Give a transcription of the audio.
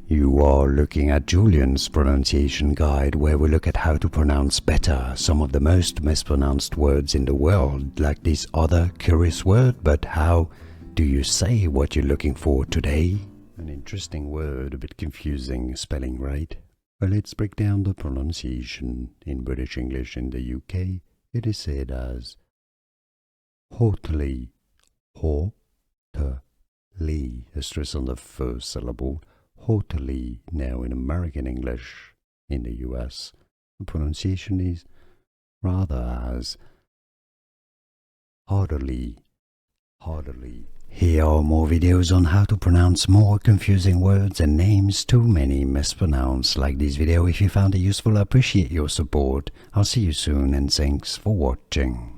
You are looking at Julian's pronunciation guide, where we look at how to pronounce better some of the most mispronounced words in the world, like this other curious word. But how do you say what you're looking for today? An interesting word, a bit confusing spelling, right? Well, let's break down the pronunciation. In British English in the UK, it is said as haughtily, haughtily, a stress on the first syllable, haughtily. Now in American English in the US, the pronunciation is rather as haughtily, haughtily. Here are more videos on how to pronounce more confusing words and names too many mispronounced. Like this video if you found it useful. I appreciate your support. I'll see you soon and thanks for watching.